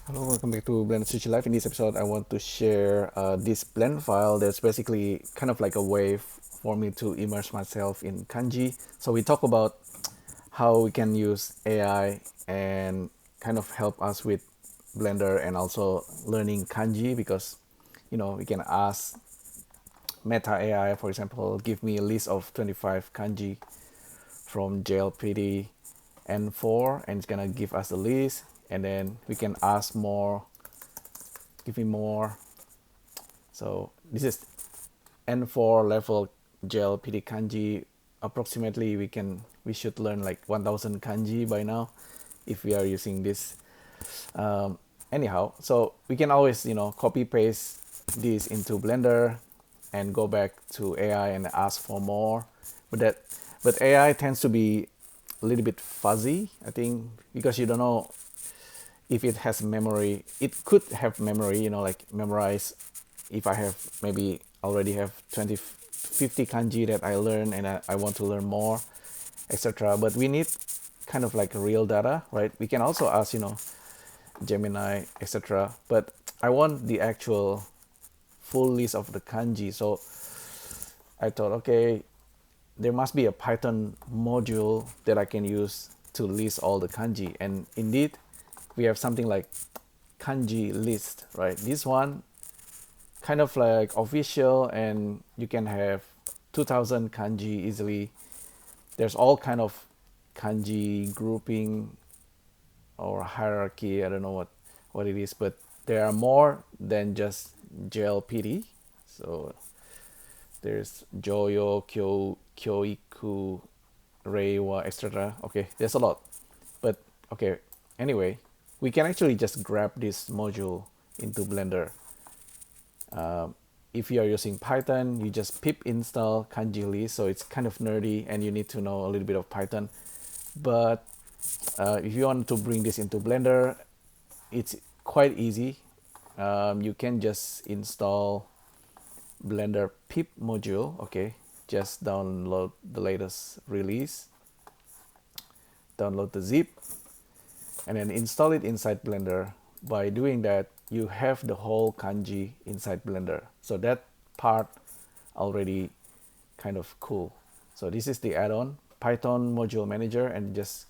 Hello, welcome back to Blendful Live. In this episode, I want to share this blend file that's basically kind of like a way for me to immerse myself in kanji. So we talk about how we can use AI and kind of help us with Blender and also learning kanji, because we can ask Meta AI, for example, give me a list of 25 kanji from JLPD N4, and it's gonna give us a list, and then we can ask more, give me more. So this is N4 level JLPD kanji. Approximately we should learn like 1000 kanji by now if we are using this. Anyhow, so we can always copy paste this into Blender and go back to AI and ask for more. But AI tends to be a little bit fuzzy, I think, because you don't know if it has memory. It could have memory, like memorize. If I have maybe already have 20, 50 kanji that I learn, and I want to learn more, etc. But we need kind of like real data, right? We can also ask, Gemini, etc. But I want the actual full list of the kanji. So I thought, okay, there must be a Python module that I can use to list all the kanji. And indeed, we have something like Kanji List, right? This one kind of like official, and you can have 2000 kanji easily. There's all kind of kanji grouping or hierarchy. I don't know what it is, but there are more than just JLPD. So there's Joyo, Kyoiku, Reiwa, etc. Okay, there's a lot. But okay, anyway, we can actually just grab this module into Blender. If you are using Python, you just pip install Kanji List. So it's kind of nerdy and you need to know a little bit of Python. But if you want to bring this into Blender, it's quite easy. You can just install Blender pip module. Okay, just download the latest release, download the zip, and then install it inside Blender. By doing that, you have the whole kanji inside Blender. So that part already kind of cool. So this is the add-on Python module manager, and just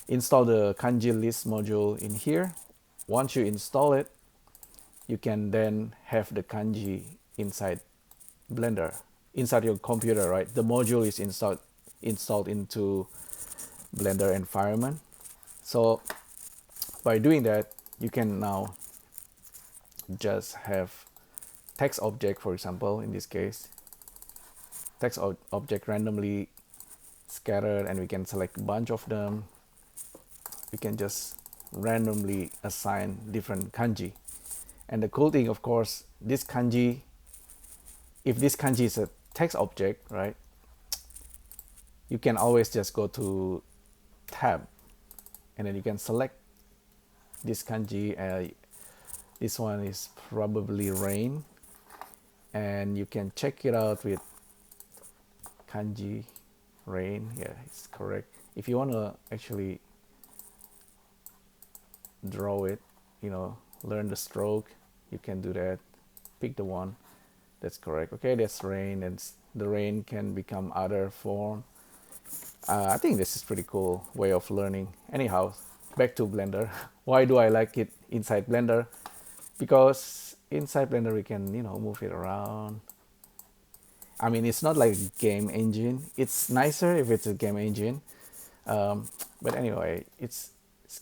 install the Kanji List module in here. Once you install it, you can then have the kanji inside Blender, inside your computer, right? The module is installed into Blender environment. So by doing that, you can now just have text object, for example, in this case, text object randomly scattered, and we can select a bunch of them. We can just randomly assign different kanji. And the cool thing, of course, this kanji, if this kanji is a text object, right, you can always just go to tab, and then you can select this kanji. This one is probably rain, and you can check it out with kanji rain. Yeah, it's correct. If you want to actually draw it, learn the stroke, you can do that. Pick the one that's correct. Okay, that's rain, and the rain can become other form. I think this is pretty cool way of learning. Anyhow, back to Blender. Why do I like it inside Blender? Because inside Blender we can move it around. I mean, it's not like game engine. It's nicer if it's a game engine, but anyway, it's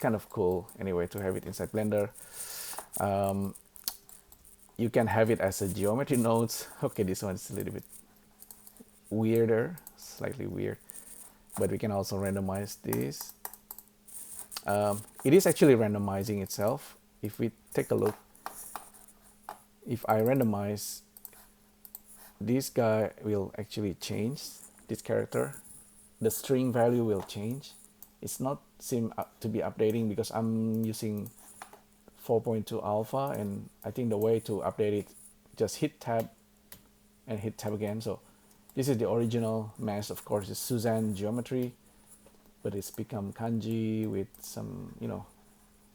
kind of cool anyway to have it inside Blender. You can have it as a geometry nodes. Okay, this one's a little bit weirder, slightly weird, but we can also randomize this. It is actually randomizing itself. If we take a look, if I randomize, this guy will actually change, this character. The string value will change. It's not seem to be updating because I'm using 4.2 alpha, and I think the way to update it, just hit tab and hit tab again. So this is the original mesh. Of course, it's Suzanne geometry, but it's become kanji with some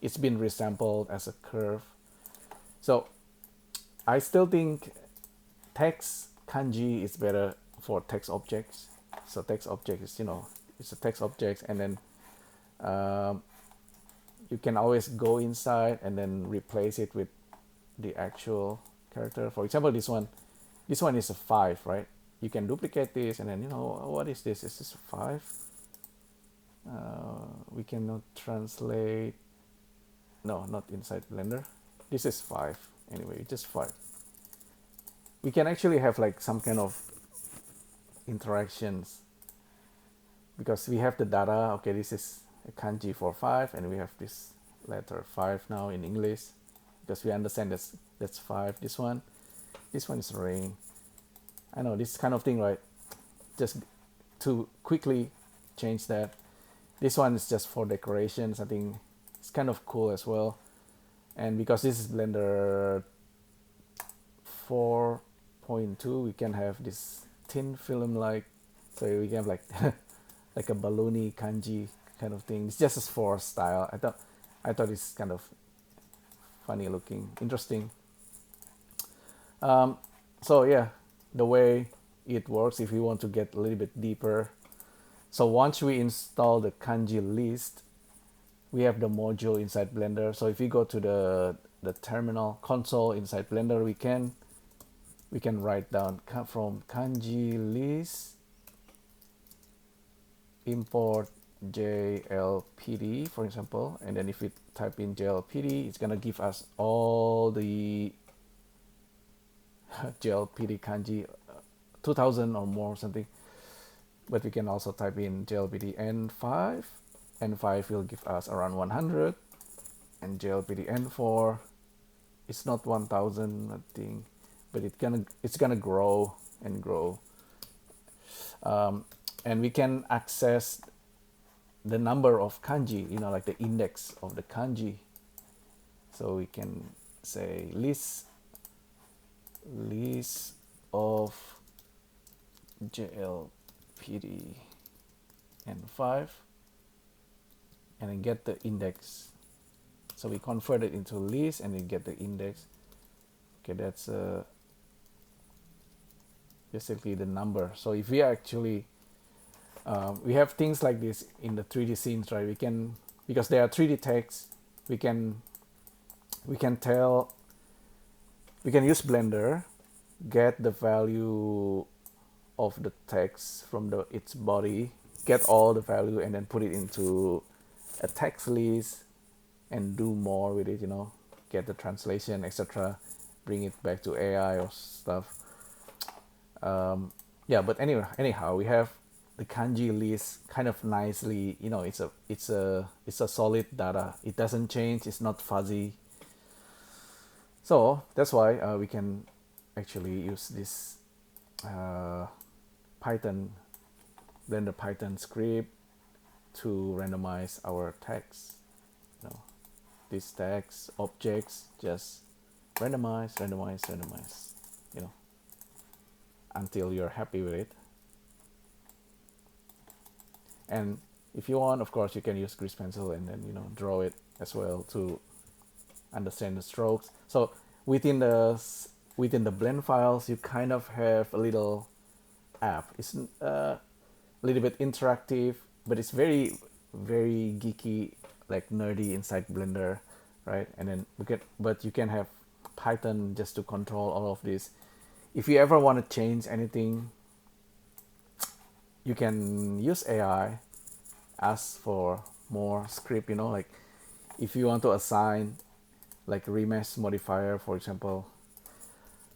it's been resampled as a curve. So I still think text kanji is better for text objects. So text object is, it's a text object, and then you can always go inside and then replace it with the actual character. For example, this one is a 5, right? You can duplicate this, and then, what is this? Is this a 5? We cannot translate. No, not inside Blender. This is 5. Anyway, just 5. We can actually have like some kind of interactions because we have the data. Okay, this is a kanji for 5, and we have this letter 5 now in English because we understand that's 5. This one is rain. I know this kind of thing, right? Just to quickly change that. This one is just for decorations. I think it's kind of cool as well. And because this is Blender 4.2, we can have this thin film like, so we can have like like a balloony kanji kind of thing. It's just for style. I thought it's kind of funny looking, interesting. So yeah, the way it works, if you want to get a little bit deeper. So once we install the Kanji List, we have the module inside Blender. So if you go to the terminal console inside Blender, we can write down from Kanji List, import JLPD, for example, and then if we type in JLPD, it's gonna give us all the JLPD kanji, 2000 or more something. But we can also type in JLPD N5. N5 will give us around 100, and JLPD N4 it's not 1000, I think, but it's gonna grow and grow. And we can access the number of kanji, like the index of the kanji. So we can say list of JLPD N5, and then get the index. So we convert it into list and then get the index. Okay, that's basically the number. So if we actually we have things like this in the 3D scenes, right? We can, because they are 3D text, we can use Blender, get the value of the text from its body, get all the value, and then put it into a text list and do more with it, get the translation, etc., bring it back to AI or stuff. Yeah, but anyhow, we have the kanji list kind of nicely, it's a solid data. It doesn't change, it's not fuzzy. So that's why we can actually use this Blender Python script to randomize our text. These text objects, just randomize, until you're happy with it. And if you want, of course, you can use grease pencil and then draw it as well to understand the strokes. So within the blend files, you kind of have a little app. It's a little bit interactive, but it's very, very geeky, like nerdy inside Blender, right? And then you can have Python just to control all of this. If you ever want to change anything, you can use AI, ask for more script, like if you want to assign like remesh modifier, for example,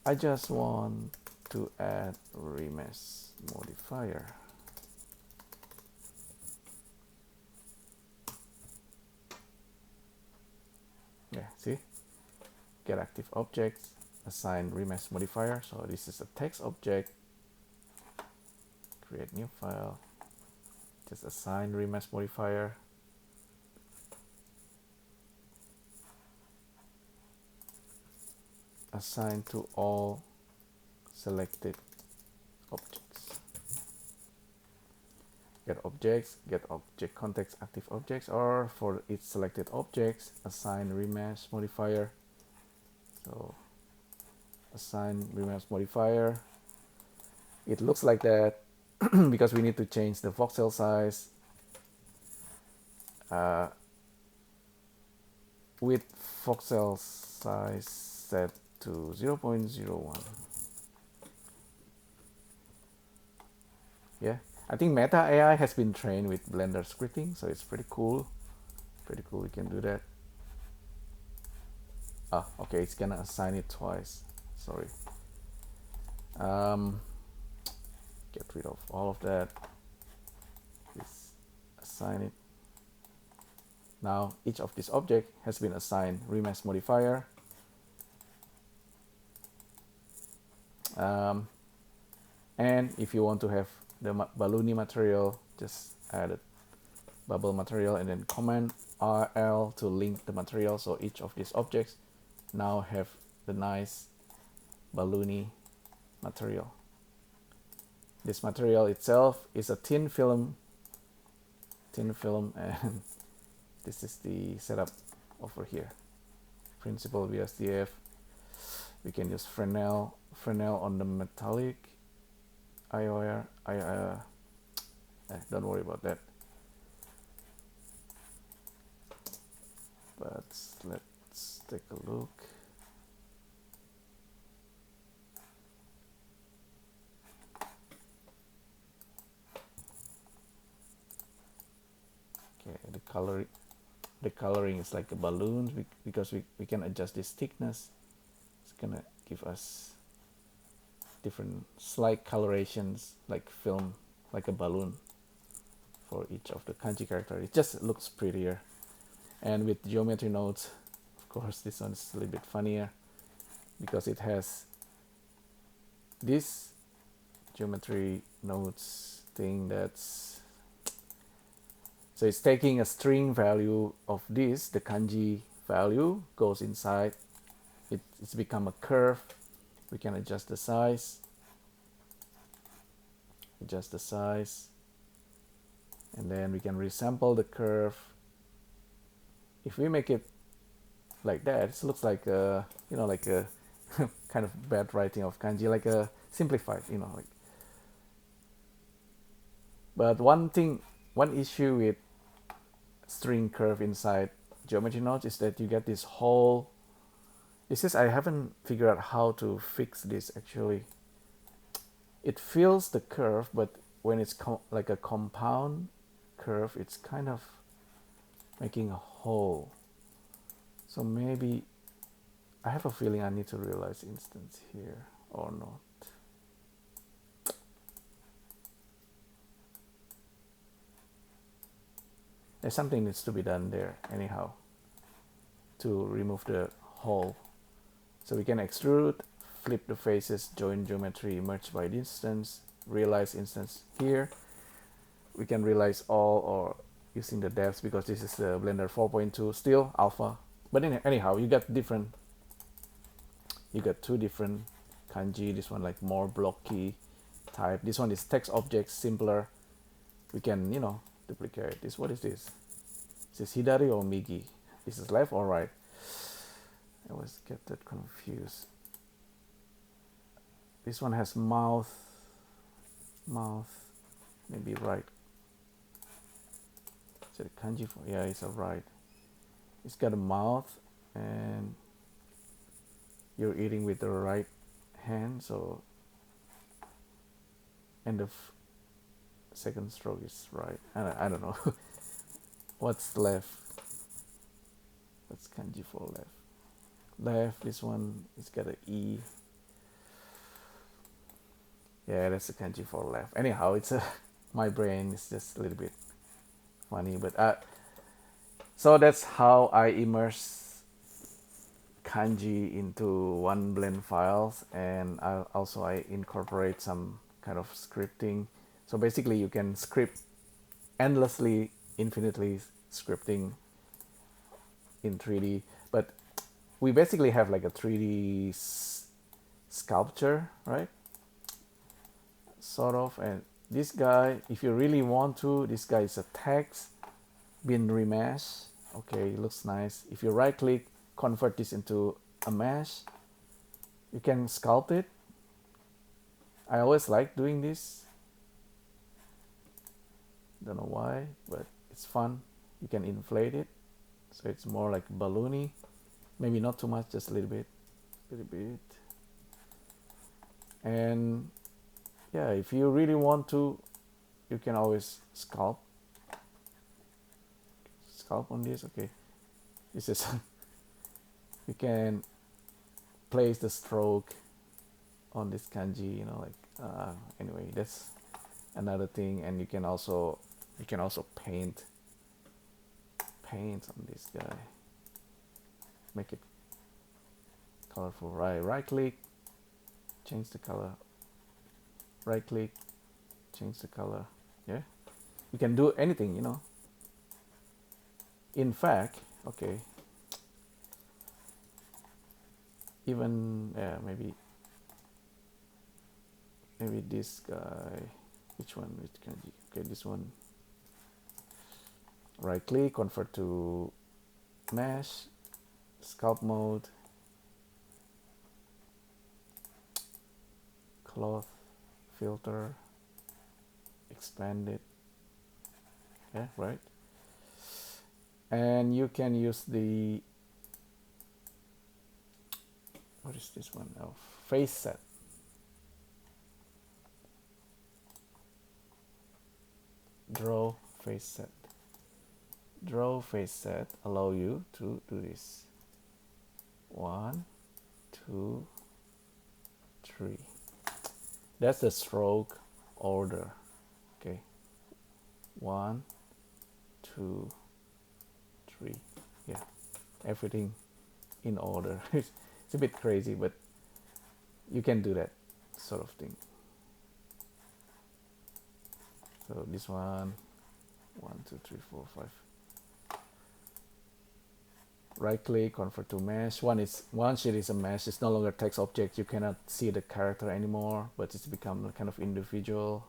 I just want to add remesh modifier. Yeah, see, get active objects, assign remesh modifier. So this is a text object, create new file, just assign remesh modifier. Assign to all selected objects. get objects, get object context active objects, or for each selected objects, assign remesh modifier. So assign remesh modifier. It looks like that because we need to change the voxel size with voxel size set to 0.01. Yeah, I think Meta AI has been trained with Blender scripting, so it's pretty cool. Pretty cool, we can do that. Ah, okay, it's gonna assign it twice. Sorry. Get rid of all of that. Just assign it. Now each of this object has been assigned remesh modifier. And if you want to have the balloony material, just add a bubble material and then command RL to link the material, so each of these objects now have the nice balloony material. This material itself is a thin film, and this is the setup over here. Principal BSDF. We can use Fresnel on the metallic IOR. Don't worry about that. But let's take a look. Okay, the coloring is like a balloon because we can adjust this thickness. It's gonna give us different slight colorations, like film, like a balloon for each of the kanji character. It just looks prettier. And with geometry nodes, of course, this one is a little bit funnier because it has this geometry nodes thing that's, so it's taking a string value of this, the kanji value goes inside, it's become a curve. We can adjust the size, and then we can resample the curve. If we make it like that, it looks like a, like a kind of bad writing of kanji, like a simplified, like. But one issue with string curve inside geometry nodes is that you get this whole, I haven't figured out how to fix this actually. It fills the curve, but when it's like a compound curve, it's kind of making a hole. So maybe, I have a feeling I need to realize instance here or not. There's something needs to be done there anyhow to remove the hole. So we can extrude, flip the faces, join geometry, merge by distance, realize instance here. We can realize all or using the depths because this is the Blender 4.2, still alpha. But anyhow, you got two different kanji. This one like more blocky type. This one is text objects, simpler. We can, duplicate this. What is this? Is this Hidari or Migi? This is left or right? I always get that confused. This one has mouth, maybe right. Is it kanji for? Yeah, it's a right. It's got a mouth and you're eating with the right hand, so, and the second stroke is right. I don't know. What's left? What's kanji for left? Left, this one, it's got an E. Yeah, that's the kanji for left. Anyhow, it's my brain is just a little bit funny, but so that's how I immerse kanji into one blend files, and I incorporate some kind of scripting. So basically you can script endlessly, infinitely scripting in 3D, but we basically have like a 3D sculpture, right? Sort of, and this guy, if you really want to, this guy is a text been remeshed. Okay, it looks nice. If you right click, convert this into a mesh, you can sculpt it. I always like doing this. Don't know why, but it's fun. You can inflate it, so it's more like balloony. Maybe not too much, just a little bit. And yeah, if you really want to, you can always sculpt on this. Okay, this is you can place the stroke on this kanji, you know, like anyway, that's another thing. And you can also paint on this guy, make it colorful. Right click, change the color, right click, change the color. Yeah, you can do anything, you know. In fact, okay, even maybe this guy, which kanji? Okay, this one. Right click, convert to mesh, sculpt mode, cloth, filter, expand it. Yeah, right. And you can use the, what is this one? Oh, face set. Draw face set. Draw face set allow you to do this. 1, 2, 3. That's the stroke order. Okay. 1, 2, 3. Yeah, everything in order. It's a bit crazy, but you can do that sort of thing. So this one, 1, 2, 3, 4, 5. Right click, convert to mesh. One sheet is a mesh. It's no longer text object. You cannot see the character anymore, but it's become a kind of individual.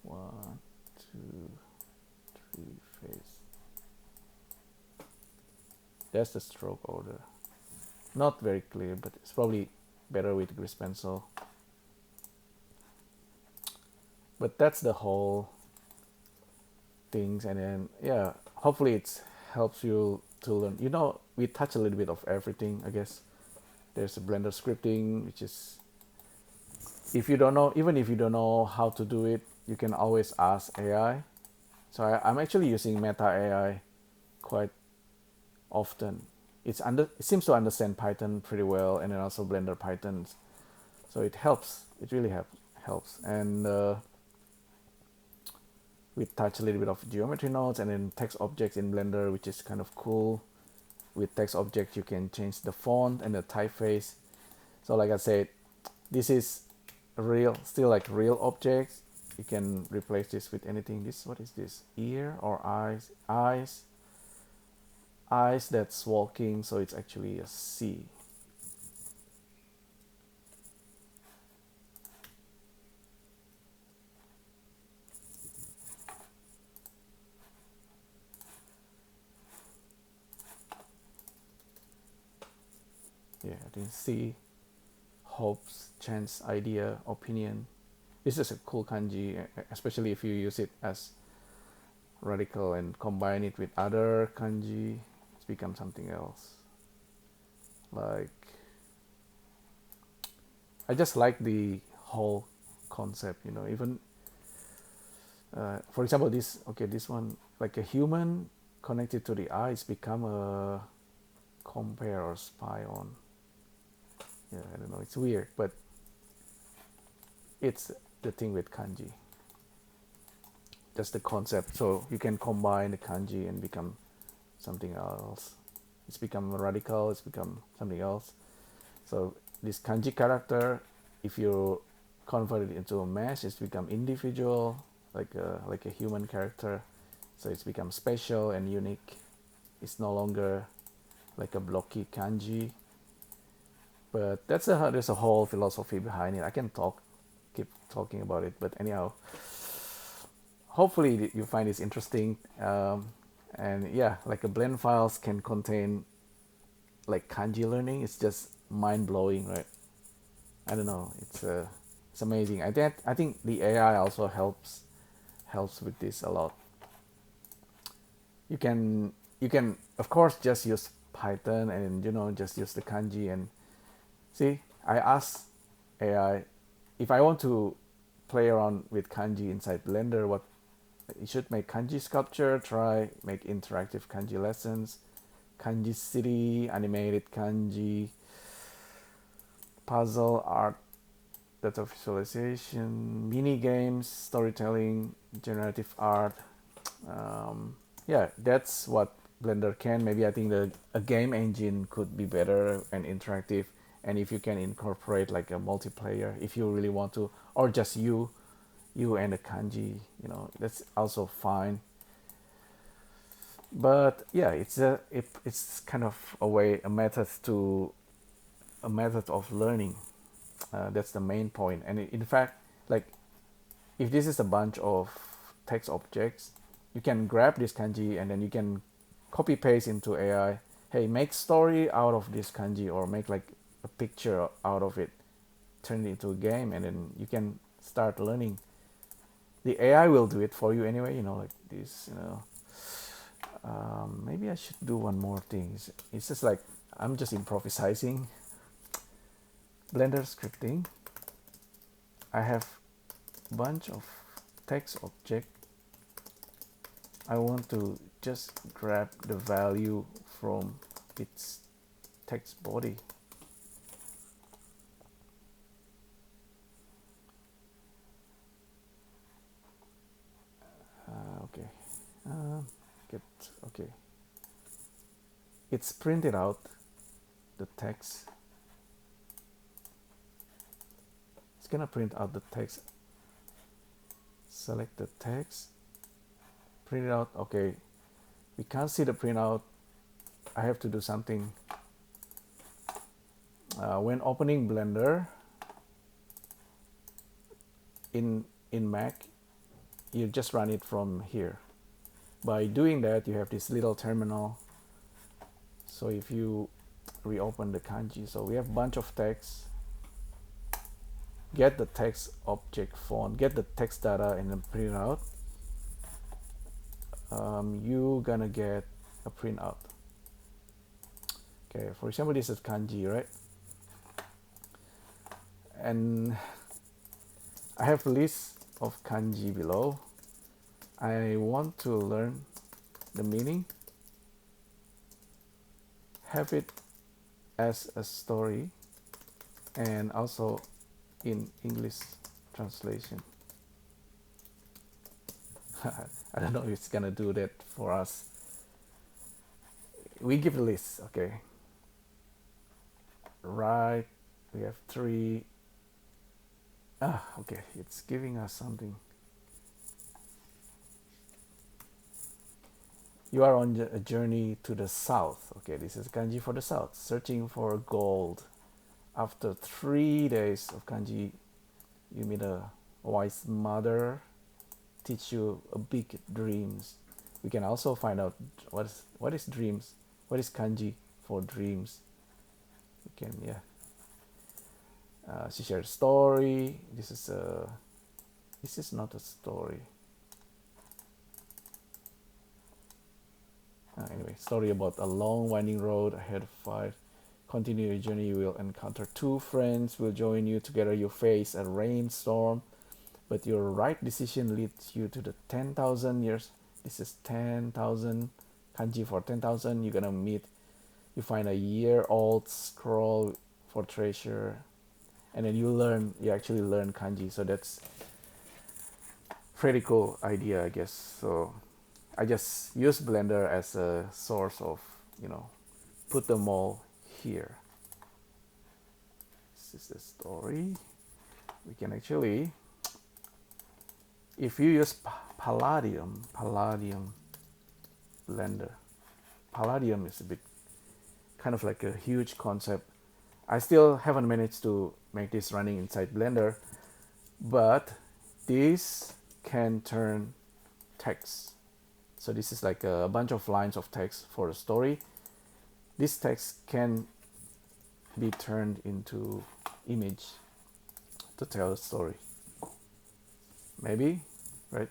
1, 2, 3, face. That's the stroke order. Not very clear, but it's probably better with grease pencil. But that's the whole things. And then yeah, hopefully it helps you to learn. You know, we touch a little bit of everything, I guess. There's a Blender scripting, which is, if you don't know, even if you don't know how to do it, you can always ask AI. So I'm actually using Meta AI quite often. It seems to understand Python pretty well, and then also Blender Python. So it helps. It really helps. And we touch a little bit of geometry nodes and then text objects in Blender, which is kind of cool. With text objects, you can change the font and the typeface. So like I said, this is still like real objects. You can replace this with anything. What is this? Ear or eyes? Eyes that's walking, so it's actually a C. Yeah, I think C, hopes, chance, idea, opinion. This is a cool kanji, especially if you use it as radical and combine it with other kanji. It's become something else. Like, I just like the whole concept, you know. Even for example, this one, like a human connected to the eyes become a compare or spy on. Yeah, I don't know, it's weird, but it's the thing with kanji. That's the concept. So you can combine the kanji and become something else. It's become radical, it's become something else. So this kanji character, if you convert it into a mesh, it's become individual, like a human character. So it's become special and unique. It's no longer like a blocky kanji. But there's a whole philosophy behind it. I can talk keep talking about it. But anyhow, hopefully you find this interesting. And yeah, like a blend files can contain like kanji learning. It's just mind blowing, right? I don't know. It's amazing. I think the AI also helps with this a lot. You can of course just use Python and just use the kanji and see. I asked AI if I want to play around with kanji inside Blender. What you should make kanji sculpture. Try make interactive kanji lessons, kanji city, animated kanji, puzzle art, data visualization, mini games, storytelling, generative art. Yeah, that's what Blender can. Maybe I think a game engine could be better and interactive, and if you can incorporate like a multiplayer, if you really want to, or just you and the kanji, that's also fine. But yeah, it's kind of a method of learning. That's the main point. And in fact, like if this is a bunch of text objects, you can grab this kanji and then you can copy paste into AI. Hey, make story out of this kanji, or make like a picture out of it, turn it into a game, and then you can start learning. The AI will do it for you anyway. Like this. Maybe I should do one more thing. It's just like I'm just improvising. Blender scripting. I have a bunch of text object. I want to just grab the value from its text body. Okay. Okay. It's printed out the text. It's gonna print out the text. Select the text. Print it out. Okay. We can't see the printout. I have to do something. When opening Blender in Mac, you just run it from here. By doing that, you have this little terminal. So if you reopen the kanji, so we have a bunch of text. Get the text object font, get the text data, and then print it out. You gonna get a printout. Okay, for example, this is kanji, right? And I have a list of kanji below. I want to learn the meaning, have it as a story, and also in English translation. I don't know if it's gonna do that for us. We give a list, okay. Right, we have 3. Okay, it's giving us something. You are on a journey to the south. Okay, this is kanji for the south. Searching for gold. After 3 days of kanji, you meet a wise mother, teach you a big dreams. We can also find out what is dreams, what is kanji for dreams. We can, yeah. She shared a story. This is not a story. Anyway, story about a long winding road ahead of fight. Continue your journey. You will encounter 2 friends will join you. Together you face a rainstorm, but your right decision leads you to the 10,000 years. This is 10,000 kanji for 10,000. You're gonna you find a year-old scroll for treasure, and then you actually learn kanji. So that's pretty cool idea, I guess. So I just use Blender as a source of, put them all here. This is the story. We can actually, if you use Palladium Blender, Palladium is a bit kind of like a huge concept. I still haven't managed to make this running inside Blender, but this can turn text. So this is like a bunch of lines of text for a story. This text can be turned into image to tell a story. Maybe, right?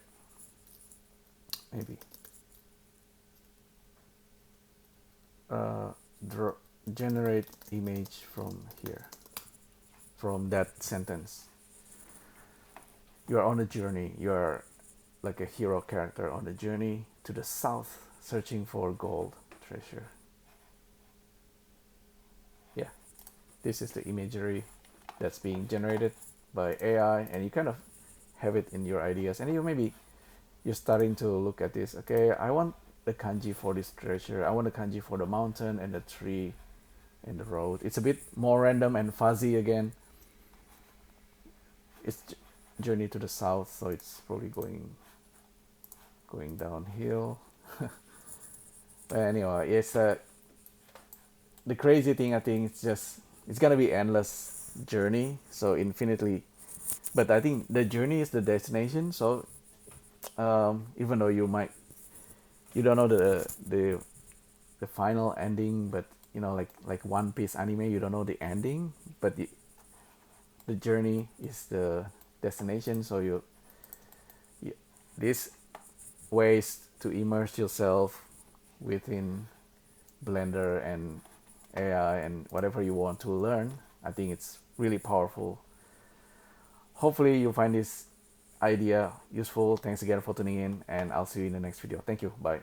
Maybe. Draw, generate image from here, from that sentence. You are on a journey. You are like a hero character on a journey to the south, searching for gold treasure. Yeah, this is the imagery that's being generated by AI, and you kind of have it in your ideas, and you're starting to look at this. Okay, I want the kanji for this treasure. I want the kanji for the mountain and the tree and the road. It's a bit more random and fuzzy again. It's journey to the south, so it's probably going downhill. But anyway, it's the crazy thing. I think it's gonna be endless journey, so infinitely. But I think the journey is the destination. So even though you don't know the final ending, but like One Piece anime, you don't know the ending, but the journey is the destination. So you these ways to immerse yourself within Blender and AI and whatever you want to learn. I think it's really powerful. Hopefully you find this idea useful. Thanks again for tuning in, and I'll see you in the next video. Thank you. Bye.